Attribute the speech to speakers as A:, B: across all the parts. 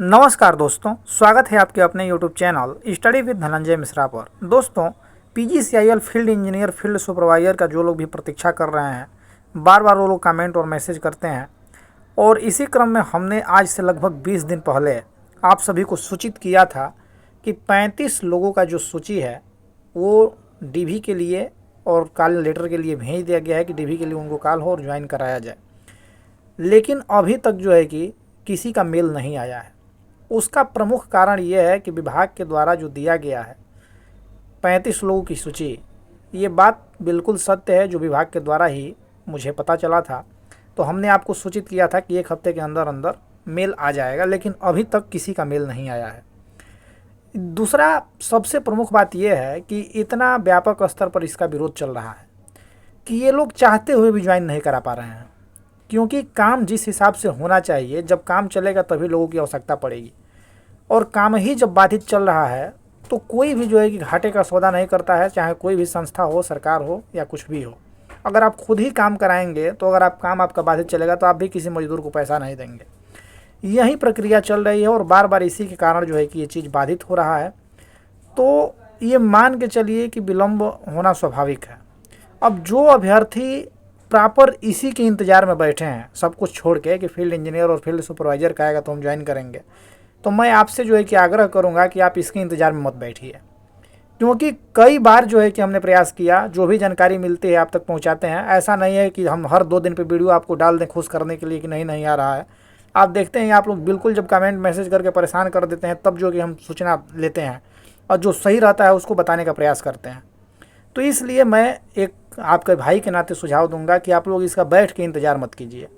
A: नमस्कार दोस्तों, स्वागत है आपके अपने YouTube channel study with Dhananjay Mishra पर। दोस्तों, PGCIL field engineer field supervisor का जो लोग भी प्रतीक्षा कर रहे हैं, बार बार वो लोग कमेंट और मैसेज करते हैं। और इसी क्रम में हमने आज से लगभग 20 दिन पहले आप सभी को सूचित किया था कि 35 लोगों का जो सूची है वो DV के लिए और कॉल लेटर के लिए भेज दिया गया है कि DV के लिए उनको कॉल हो और ज्वाइन कराया जाए। लेकिन अभी तक जो है कि किसी का मेल नहीं आया है। उसका प्रमुख कारण ये है कि विभाग के द्वारा जो दिया गया है 35 लोगों की सूची, ये बात बिल्कुल सत्य है, जो विभाग के द्वारा ही मुझे पता चला था। तो हमने आपको सूचित किया था कि 1 हफ्ते के अंदर अंदर मेल आ जाएगा, लेकिन अभी तक किसी का मेल नहीं आया है। दूसरा सबसे प्रमुख बात यह है कि इतना व्यापक स्तर पर इसका विरोध चल रहा है कि ये लोग चाहते हुए भी ज्वाइन नहीं करा पा रहे हैं, क्योंकि काम जिस हिसाब से होना चाहिए, जब काम चलेगा तभी लोगों की आवश्यकता पड़ेगी। और काम ही जब बाधित चल रहा है तो कोई भी जो है कि घाटे का सौदा नहीं करता है, चाहे कोई भी संस्था हो, सरकार हो या कुछ भी हो। अगर आप खुद ही काम कराएंगे तो अगर काम आपका बाधित चलेगा तो आप भी किसी मजदूर को पैसा नहीं देंगे। यही प्रक्रिया चल रही है और बार बार इसी के कारण जो है कि ये चीज़ बाधित हो रहा है। तो ये मान के चलिए कि विलम्ब होना स्वाभाविक है। अब जो अभ्यर्थी प्रॉपर इसी के इंतज़ार में बैठे हैं, सब कुछ छोड़ के कि फील्ड इंजीनियर और फील्ड सुपरवाइज़र का आएगा तो हम ज्वाइन करेंगे, तो मैं आपसे जो है कि आग्रह करूंगा कि आप इसके इंतज़ार में मत बैठिए। क्योंकि कई बार जो है कि हमने प्रयास किया, जो भी जानकारी मिलती है आप तक पहुंचाते हैं। ऐसा नहीं है कि हम हर 2 दिन पे वीडियो आपको डाल दें खुश करने के लिए कि नहीं आ रहा है। आप देखते हैं आप लोग बिल्कुल जब कमेंट मैसेज करके परेशान कर देते हैं, तब जो कि हम सूचना लेते हैं और जो सही रहता है उसको बताने का प्रयास करते हैं। तो इसलिए मैं एक आपके भाई के नाते सुझाव दूंगा कि आप लोग इसका बैठ के इंतज़ार मत कीजिए।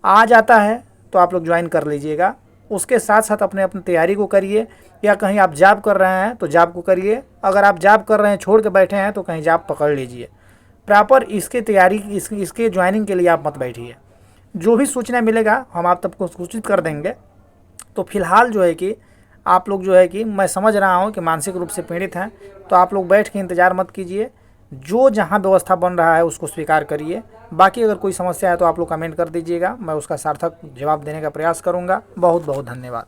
A: आ जाता है तो आप लोग ज्वाइन कर लीजिएगा, उसके साथ साथ अपने तैयारी को करिए। या कहीं आप जॉब कर रहे हैं तो जॉब को करिए। अगर आप जॉब कर रहे हैं छोड़ के बैठे हैं तो कहीं जॉब पकड़ लीजिए। प्रॉपर इसके तैयारी इसके ज्वाइनिंग के लिए आप मत बैठिए। जो भी सूचना मिलेगा हम आप तक को सूचित कर देंगे। तो फिलहाल जो है कि आप लोग जो है कि मैं समझ रहा हूँ कि मानसिक रूप से पीड़ित हैं, तो आप लोग बैठ के इंतज़ार मत कीजिए। जो जहाँ व्यवस्था बन रहा है उसको स्वीकार करिए। बाकी अगर कोई समस्या है तो आप लोग कमेंट कर दीजिएगा, मैं उसका सार्थक जवाब देने का प्रयास करूँगा। बहुत बहुत धन्यवाद।